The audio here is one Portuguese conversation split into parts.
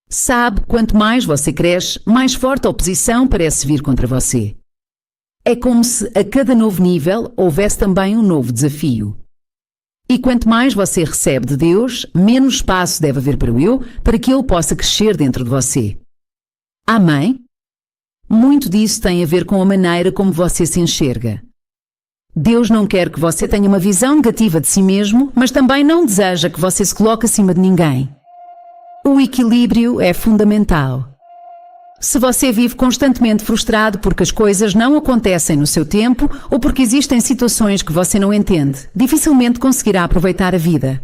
Sabe, quanto mais você cresce, mais forte a oposição parece vir contra você. É como se a cada novo nível houvesse também um novo desafio. E quanto mais você recebe de Deus, menos espaço deve haver para o eu, para que ele possa crescer dentro de você. Amém? Muito disso tem a ver com a maneira como você se enxerga. Deus não quer que você tenha uma visão negativa de si mesmo, mas também não deseja que você se coloque acima de ninguém. O equilíbrio é fundamental. Se você vive constantemente frustrado porque as coisas não acontecem no seu tempo ou porque existem situações que você não entende, dificilmente conseguirá aproveitar a vida.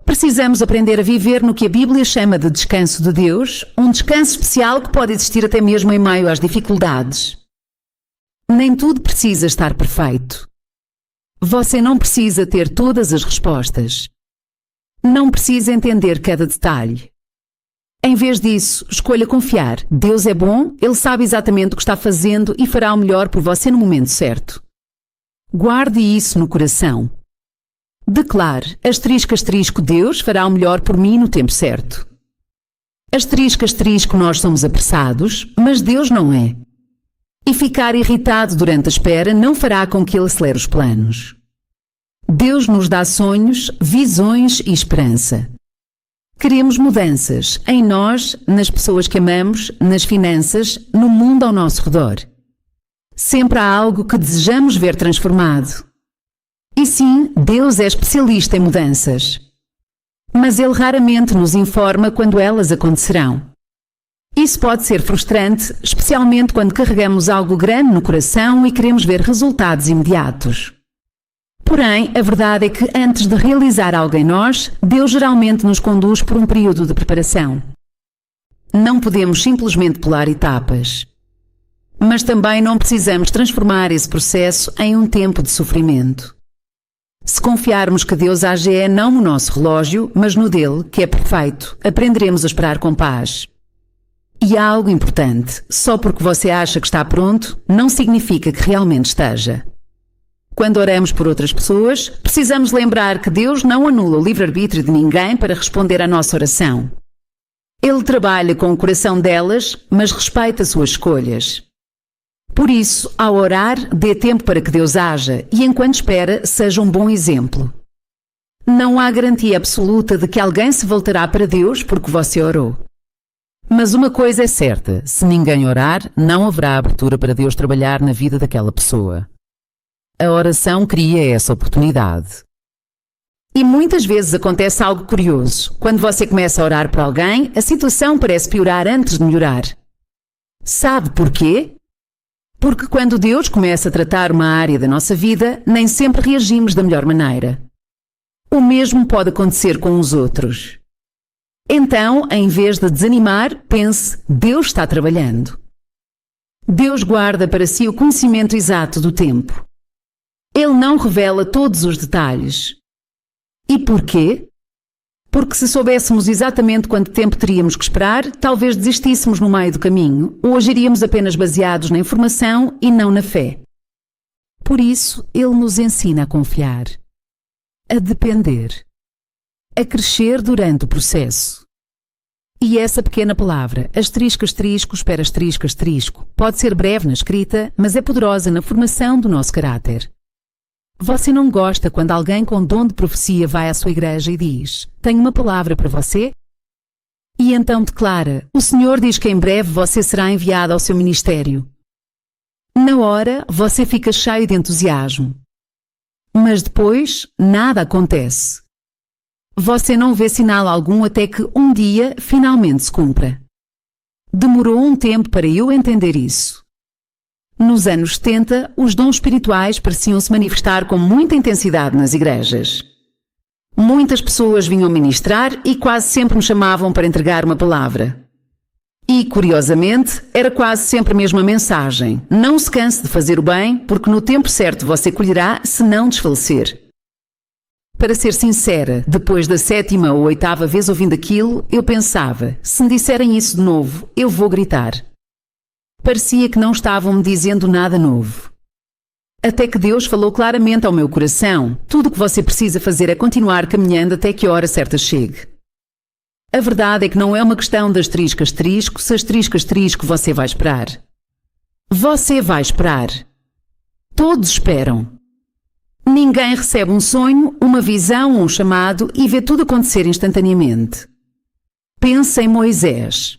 Precisamos aprender a viver no que a Bíblia chama de descanso de Deus, um descanso especial que pode existir até mesmo em meio às dificuldades. Nem tudo precisa estar perfeito. Você não precisa ter todas as respostas. Não precisa entender cada detalhe. Em vez disso, escolha confiar. Deus é bom, Ele sabe exatamente o que está fazendo e fará o melhor por você no momento certo. Guarde isso no coração. Declare, ***, Deus fará o melhor por mim no tempo certo. ***, nós somos apressados, mas Deus não é. E ficar irritado durante a espera não fará com que Ele acelere os planos. Deus nos dá sonhos, visões e esperança. Queremos mudanças em nós, nas pessoas que amamos, nas finanças, no mundo ao nosso redor. Sempre há algo que desejamos ver transformado. E sim, Deus é especialista em mudanças. Mas Ele raramente nos informa quando elas acontecerão. Isso pode ser frustrante, especialmente quando carregamos algo grande no coração e queremos ver resultados imediatos. Porém, a verdade é que antes de realizar algo em nós, Deus geralmente nos conduz por um período de preparação. Não podemos simplesmente pular etapas. Mas também não precisamos transformar esse processo em um tempo de sofrimento. Se confiarmos que Deus age não no nosso relógio, mas no dele, que é perfeito, aprenderemos a esperar com paz. E há algo importante, só porque você acha que está pronto, não significa que realmente esteja. Quando oramos por outras pessoas, precisamos lembrar que Deus não anula o livre-arbítrio de ninguém para responder à nossa oração. Ele trabalha com o coração delas, mas respeita suas escolhas. Por isso, ao orar, dê tempo para que Deus haja e, enquanto espera, seja um bom exemplo. Não há garantia absoluta de que alguém se voltará para Deus porque você orou. Mas uma coisa é certa, se ninguém orar, não haverá abertura para Deus trabalhar na vida daquela pessoa. A oração cria essa oportunidade. E muitas vezes acontece algo curioso. Quando você começa a orar por alguém, a situação parece piorar antes de melhorar. Sabe porquê? Porque quando Deus começa a tratar uma área da nossa vida, nem sempre reagimos da melhor maneira. O mesmo pode acontecer com os outros. Então, em vez de desanimar, pense, Deus está trabalhando. Deus guarda para si o conhecimento exato do tempo. Ele não revela todos os detalhes. E porquê? Porque se soubéssemos exatamente quanto tempo teríamos que esperar, talvez desistíssemos no meio do caminho, ou agiríamos apenas baseados na informação e não na fé. Por isso, Ele nos ensina a confiar, a depender, a crescer durante o processo. E essa pequena palavra, ***, espera ***, pode ser breve na escrita, mas é poderosa na formação do nosso caráter. Você não gosta quando alguém com dom de profecia vai à sua igreja e diz, tenho uma palavra para você? E então declara, o Senhor diz que em breve você será enviado ao seu ministério. Na hora, você fica cheio de entusiasmo. Mas depois, nada acontece. Você não vê sinal algum até que um dia finalmente se cumpra. Demorou um tempo para eu entender isso. Nos anos 70, os dons espirituais pareciam se manifestar com muita intensidade nas igrejas. Muitas pessoas vinham ministrar e quase sempre me chamavam para entregar uma palavra. E, curiosamente, era quase sempre a mesma mensagem. Não se canse de fazer o bem, porque no tempo certo você colherá se não desfalecer. Para ser sincera, depois da 7ª ou 8ª vez ouvindo aquilo, eu pensava, se me disserem isso de novo, eu vou gritar. Parecia que não estavam me dizendo nada novo. Até que Deus falou claramente ao meu coração, tudo o que você precisa fazer é continuar caminhando até que a hora certa chegue. A verdade é que não é uma questão de asterisco asterisco se asterisco asterisco você vai esperar. Você vai esperar. Todos esperam. Ninguém recebe um sonho, uma visão ou um chamado e vê tudo acontecer instantaneamente. Pense em Moisés.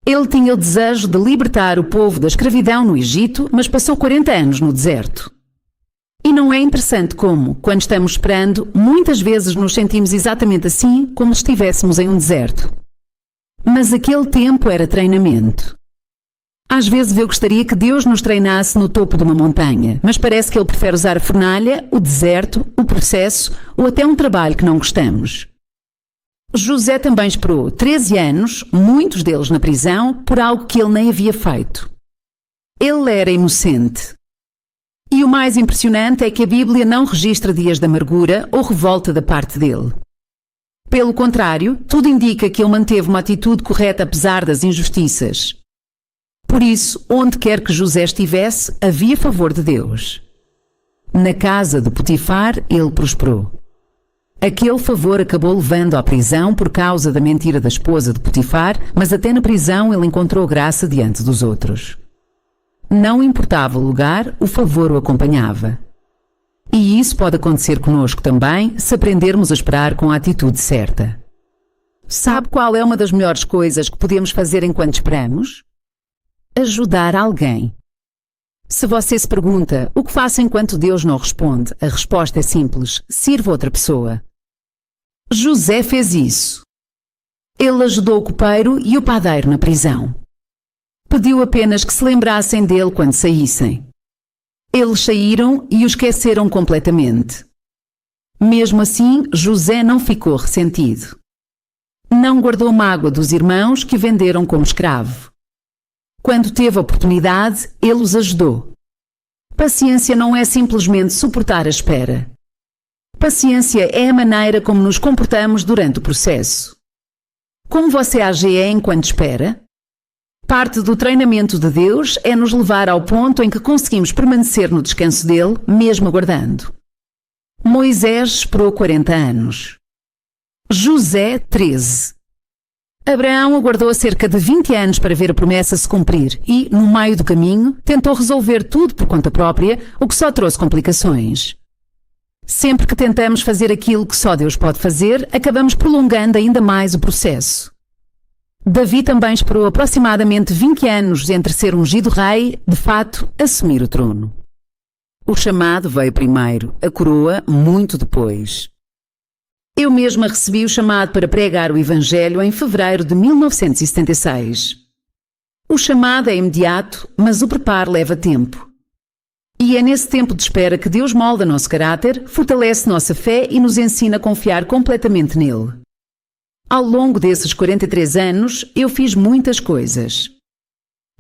Ele tinha o desejo de libertar o povo da escravidão no Egito, mas passou 40 anos no deserto. E não é interessante como, quando estamos esperando, muitas vezes nos sentimos exatamente assim como se estivéssemos em um deserto. Mas aquele tempo era treinamento. Às vezes eu gostaria que Deus nos treinasse no topo de uma montanha, mas parece que Ele prefere usar a fornalha, o deserto, o processo ou até um trabalho que não gostamos. José também esperou 13 anos, muitos deles na prisão, por algo que ele nem havia feito. Ele era inocente. E o mais impressionante é que a Bíblia não registra dias de amargura ou revolta da parte dele. Pelo contrário, tudo indica que ele manteve uma atitude correta apesar das injustiças. Por isso, onde quer que José estivesse, havia favor de Deus. Na casa de Potifar, ele prosperou. Aquele favor acabou levando-o à prisão por causa da mentira da esposa de Potifar, mas até na prisão ele encontrou graça diante dos outros. Não importava o lugar, o favor o acompanhava. E isso pode acontecer conosco também, se aprendermos a esperar com a atitude certa. Sabe qual é uma das melhores coisas que podemos fazer enquanto esperamos? Ajudar alguém. Se você se pergunta, o que faço enquanto Deus não responde? A resposta é simples, sirva outra pessoa. José fez isso. Ele ajudou o copeiro e o padeiro na prisão. Pediu apenas que se lembrassem dele quando saíssem. Eles saíram e o esqueceram completamente. Mesmo assim, José não ficou ressentido. Não guardou mágoa dos irmãos que o venderam como escravo. Quando teve a oportunidade, ele os ajudou. Paciência não é simplesmente suportar a espera. Paciência é a maneira como nos comportamos durante o processo. Como você age enquanto espera? Parte do treinamento de Deus é nos levar ao ponto em que conseguimos permanecer no descanso dele, mesmo aguardando. Moisés esperou 40 anos. José, 13. Abraão aguardou cerca de 20 anos para ver a promessa se cumprir e, no meio do caminho, tentou resolver tudo por conta própria, o que só trouxe complicações. Sempre que tentamos fazer aquilo que só Deus pode fazer, acabamos prolongando ainda mais o processo. Davi também esperou aproximadamente 20 anos entre ser ungido rei, de fato, assumir o trono. O chamado veio primeiro, a coroa muito depois. Eu mesma recebi o chamado para pregar o Evangelho em fevereiro de 1976. O chamado é imediato, mas o preparo leva tempo. E é nesse tempo de espera que Deus molda nosso caráter, fortalece nossa fé e nos ensina a confiar completamente nele. Ao longo desses 43 anos, eu fiz muitas coisas.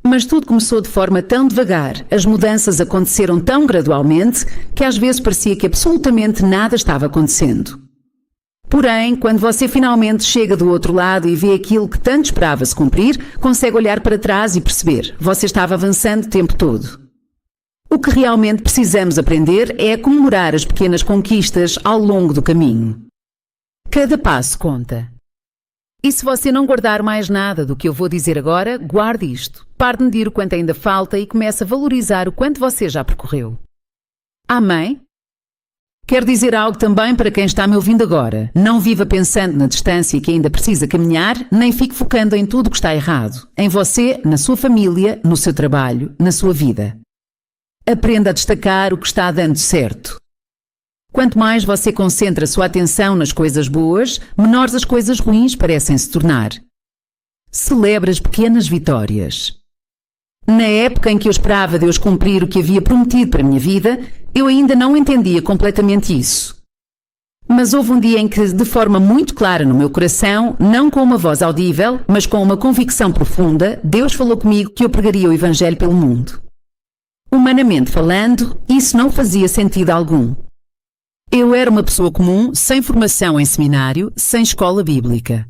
Mas tudo começou de forma tão devagar, as mudanças aconteceram tão gradualmente, que às vezes parecia que absolutamente nada estava acontecendo. Porém, quando você finalmente chega do outro lado e vê aquilo que tanto esperava se cumprir, consegue olhar para trás e perceber, você estava avançando o tempo todo. O que realmente precisamos aprender é a comemorar as pequenas conquistas ao longo do caminho. Cada passo conta. E se você não guardar mais nada do que eu vou dizer agora, guarde isto. Pare de medir o quanto ainda falta e comece a valorizar o quanto você já percorreu. Amém? Quero dizer algo também para quem está me ouvindo agora. Não viva pensando na distância que ainda precisa caminhar, nem fique focando em tudo o que está errado. Em você, na sua família, no seu trabalho, na sua vida. Aprenda a destacar o que está dando certo. Quanto mais você concentra a sua atenção nas coisas boas, menores as coisas ruins parecem se tornar. Celebre as pequenas vitórias. Na época em que eu esperava Deus cumprir o que havia prometido para a minha vida, eu ainda não entendia completamente isso. Mas houve um dia em que, de forma muito clara no meu coração, não com uma voz audível, mas com uma convicção profunda, Deus falou comigo que eu pregaria o Evangelho pelo mundo. Humanamente falando, isso não fazia sentido algum. Eu era uma pessoa comum, sem formação em seminário, sem escola bíblica.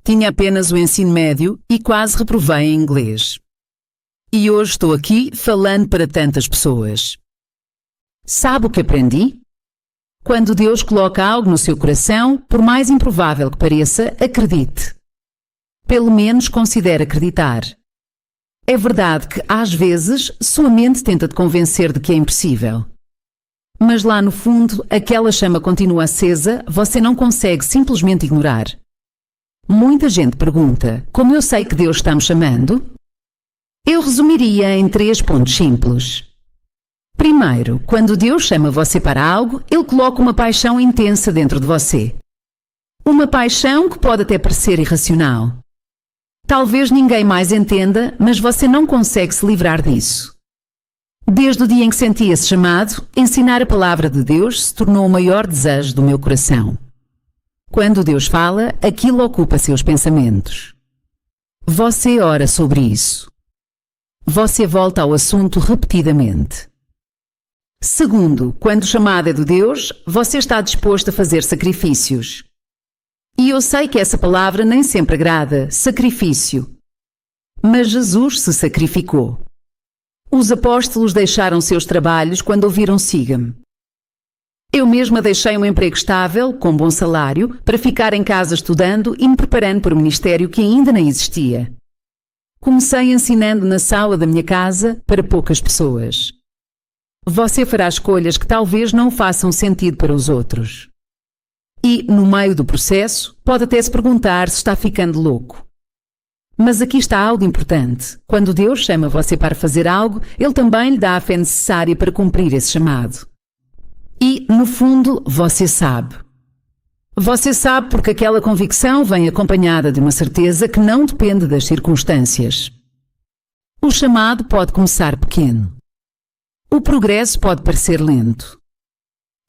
Tinha apenas o ensino médio e quase reprovei em inglês. E hoje estou aqui falando para tantas pessoas. Sabe o que aprendi? Quando Deus coloca algo no seu coração, por mais improvável que pareça, acredite. Pelo menos considere acreditar. É verdade que, às vezes, sua mente tenta te convencer de que é impossível. Mas lá no fundo, aquela chama continua acesa, você não consegue simplesmente ignorar. Muita gente pergunta, como eu sei que Deus está me chamando? Eu resumiria em 3 pontos simples. Primeiro, quando Deus chama você para algo, Ele coloca uma paixão intensa dentro de você. Uma paixão que pode até parecer irracional. Talvez ninguém mais entenda, mas você não consegue se livrar disso. Desde o dia em que senti esse chamado, ensinar a palavra de Deus se tornou o maior desejo do meu coração. Quando Deus fala, aquilo ocupa seus pensamentos. Você ora sobre isso. Você volta ao assunto repetidamente. Segundo, quando o chamado é de Deus, você está disposto a fazer sacrifícios. E eu sei que essa palavra nem sempre agrada, sacrifício. Mas Jesus se sacrificou. Os apóstolos deixaram seus trabalhos quando ouviram siga-me. Eu mesma deixei um emprego estável, com bom salário, para ficar em casa estudando e me preparando para o ministério que ainda nem existia. Comecei ensinando na sala da minha casa para poucas pessoas. Você fará escolhas que talvez não façam sentido para os outros. E, no meio do processo, pode até se perguntar se está ficando louco. Mas aqui está algo importante. Quando Deus chama você para fazer algo, Ele também lhe dá a fé necessária para cumprir esse chamado. E, no fundo, você sabe. Você sabe porque aquela convicção vem acompanhada de uma certeza que não depende das circunstâncias. O chamado pode começar pequeno. O progresso pode parecer lento.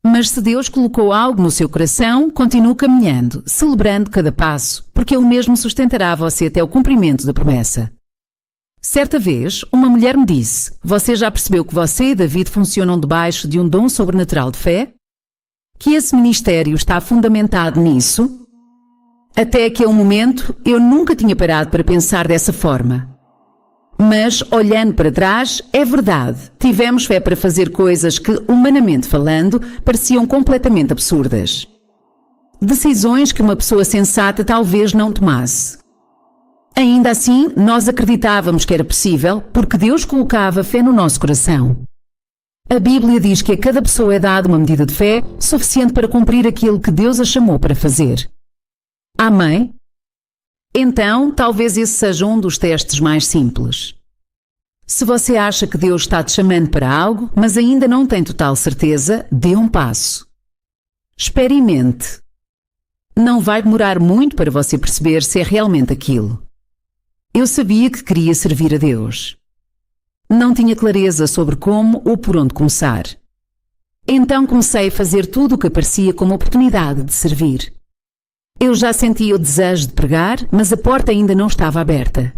Mas se Deus colocou algo no seu coração, continue caminhando, celebrando cada passo, porque Ele mesmo sustentará você até o cumprimento da promessa. Certa vez, uma mulher me disse, você já percebeu que você e David funcionam debaixo de um dom sobrenatural de fé? Que esse ministério está fundamentado nisso? Até aquele momento, eu nunca tinha parado para pensar dessa forma. Mas, olhando para trás, é verdade, tivemos fé para fazer coisas que, humanamente falando, pareciam completamente absurdas. Decisões que uma pessoa sensata talvez não tomasse. Ainda assim, nós acreditávamos que era possível porque Deus colocava fé no nosso coração. A Bíblia diz que a cada pessoa é dada uma medida de fé suficiente para cumprir aquilo que Deus a chamou para fazer. Amém? Então, talvez esse seja um dos testes mais simples. Se você acha que Deus está te chamando para algo, mas ainda não tem total certeza, dê um passo. Experimente. Não vai demorar muito para você perceber se é realmente aquilo. Eu sabia que queria servir a Deus. Não tinha clareza sobre como ou por onde começar. Então comecei a fazer tudo o que aparecia como oportunidade de servir. Eu já sentia o desejo de pregar, mas a porta ainda não estava aberta.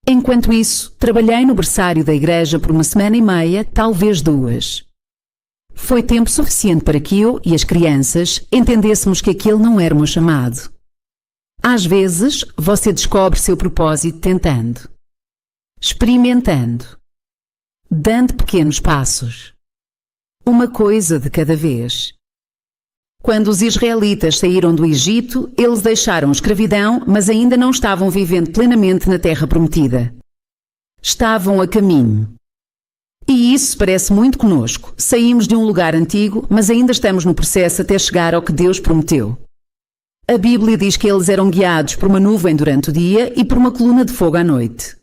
Enquanto isso, trabalhei no berçário da igreja por 1 semana e meia, talvez 2. Foi tempo suficiente para que eu e as crianças entendêssemos que aquele não era o meu chamado. Às vezes, você descobre seu propósito tentando, experimentando, dando pequenos passos. Uma coisa de cada vez. Quando os israelitas saíram do Egito, eles deixaram a escravidão, mas ainda não estavam vivendo plenamente na terra prometida. Estavam a caminho. E isso parece muito conosco. Saímos de um lugar antigo, mas ainda estamos no processo até chegar ao que Deus prometeu. A Bíblia diz que eles eram guiados por uma nuvem durante o dia e por uma coluna de fogo à noite.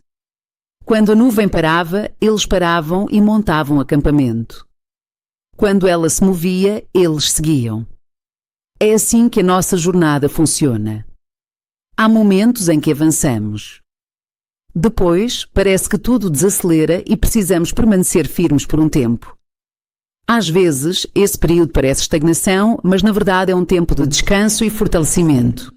Quando a nuvem parava, eles paravam e montavam acampamento. Quando ela se movia, eles seguiam. É assim que a nossa jornada funciona. Há momentos em que avançamos. Depois, parece que tudo desacelera e precisamos permanecer firmes por um tempo. Às vezes, esse período parece estagnação, mas na verdade é um tempo de descanso e fortalecimento.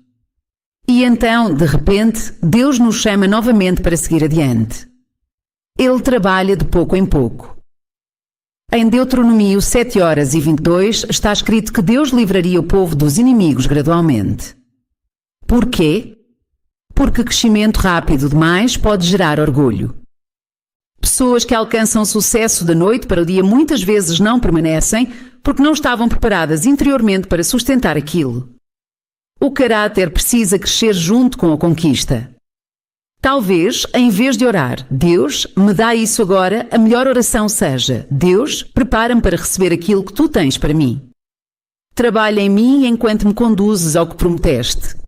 E então, de repente, Deus nos chama novamente para seguir adiante. Ele trabalha de pouco em pouco. Em Deuteronômio 7:22 está escrito que Deus livraria o povo dos inimigos gradualmente. Porquê? Porque crescimento rápido demais pode gerar orgulho. Pessoas que alcançam sucesso da noite para o dia muitas vezes não permanecem porque não estavam preparadas interiormente para sustentar aquilo. O caráter precisa crescer junto com a conquista. Talvez, em vez de orar, Deus, me dá isso agora, a melhor oração seja: Deus, prepara-me para receber aquilo que tu tens para mim. Trabalha em mim enquanto me conduzes ao que prometeste.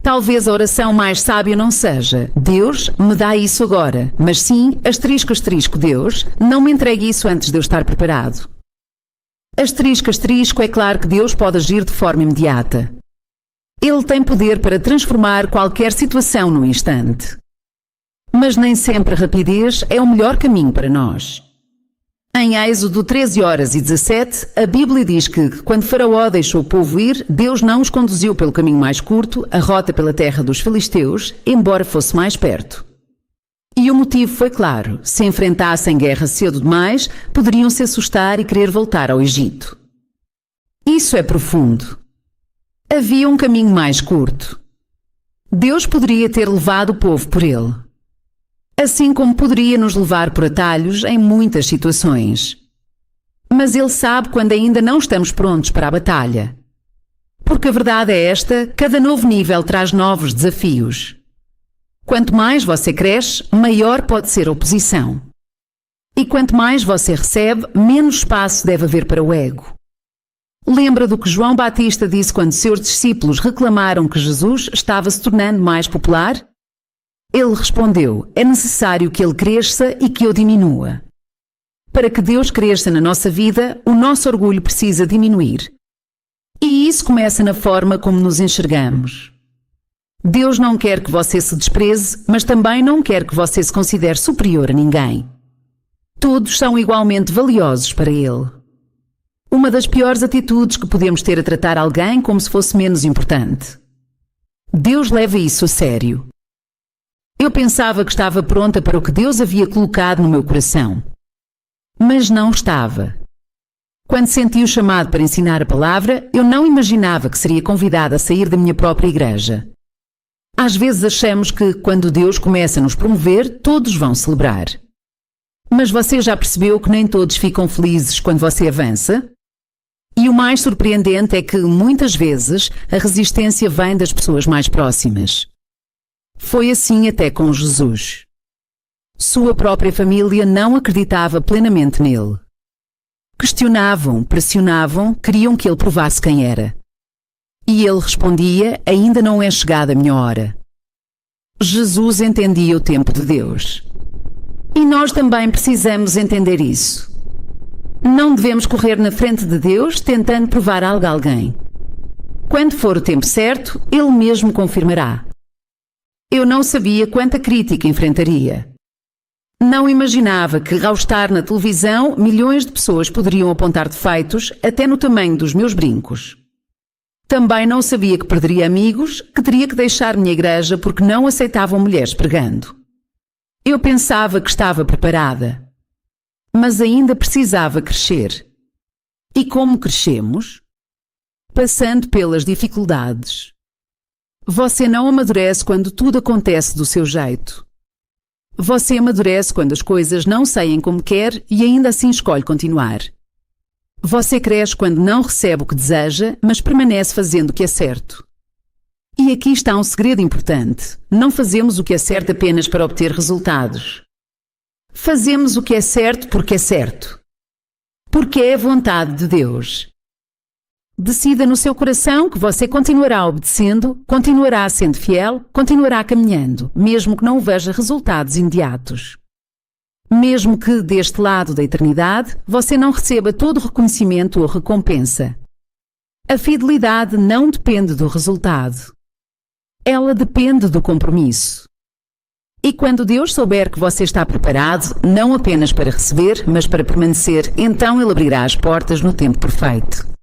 Talvez a oração mais sábia não seja: Deus, me dá isso agora, mas sim, asterisco, asterisco, Deus, não me entregue isso antes de eu estar preparado. Asterisco, asterisco, é claro que Deus pode agir de forma imediata. Ele tem poder para transformar qualquer situação num instante. Mas nem sempre a rapidez é o melhor caminho para nós. Em Êxodo 13:17, a Bíblia diz que, quando Faraó deixou o povo ir, Deus não os conduziu pelo caminho mais curto, a rota pela terra dos filisteus, embora fosse mais perto. E o motivo foi claro: se enfrentassem guerra cedo demais, poderiam se assustar e querer voltar ao Egito. Isso é profundo. Havia um caminho mais curto. Deus poderia ter levado o povo por ele. Assim como poderia nos levar por atalhos em muitas situações. Mas Ele sabe quando ainda não estamos prontos para a batalha. Porque a verdade é esta: cada novo nível traz novos desafios. Quanto mais você cresce, maior pode ser a oposição. E quanto mais você recebe, menos espaço deve haver para o ego. Lembra do que João Batista disse quando seus discípulos reclamaram que Jesus estava se tornando mais popular? Ele respondeu: é necessário que ele cresça e que eu diminua. Para que Deus cresça na nossa vida, o nosso orgulho precisa diminuir. E isso começa na forma como nos enxergamos. Deus não quer que você se despreze, mas também não quer que você se considere superior a ninguém. Todos são igualmente valiosos para Ele. Uma das piores atitudes que podemos ter é tratar alguém como se fosse menos importante. Deus leva isso a sério. Eu pensava que estava pronta para o que Deus havia colocado no meu coração. Mas não estava. Quando senti o chamado para ensinar a palavra, eu não imaginava que seria convidada a sair da minha própria igreja. Às vezes achamos que, quando Deus começa a nos promover, todos vão celebrar. Mas você já percebeu que nem todos ficam felizes quando você avança? E o mais surpreendente é que, muitas vezes, a resistência vem das pessoas mais próximas. Foi assim até com Jesus. Sua própria família não acreditava plenamente nele. Questionavam, pressionavam, queriam que ele provasse quem era. E ele respondia: ainda não é chegada a minha hora. Jesus entendia o tempo de Deus. E nós também precisamos entender isso. Não devemos correr na frente de Deus tentando provar algo a alguém. Quando for o tempo certo, Ele mesmo confirmará. Eu não sabia quanta crítica enfrentaria. Não imaginava que, ao estar na televisão, milhões de pessoas poderiam apontar defeitos até no tamanho dos meus brincos. Também não sabia que perderia amigos, que teria que deixar minha igreja porque não aceitavam mulheres pregando. Eu pensava que estava preparada. Mas ainda precisava crescer. E como crescemos? Passando pelas dificuldades. Você não amadurece quando tudo acontece do seu jeito. Você amadurece quando as coisas não saem como quer e ainda assim escolhe continuar. Você cresce quando não recebe o que deseja, mas permanece fazendo o que é certo. E aqui está um segredo importante. Não fazemos o que é certo apenas para obter resultados. Fazemos o que é certo porque é certo. Porque é a vontade de Deus. Decida no seu coração que você continuará obedecendo, continuará sendo fiel, continuará caminhando, mesmo que não veja resultados imediatos. Mesmo que, deste lado da eternidade, você não receba todo o reconhecimento ou recompensa. A fidelidade não depende do resultado. Ela depende do compromisso. E quando Deus souber que você está preparado, não apenas para receber, mas para permanecer, então Ele abrirá as portas no tempo perfeito.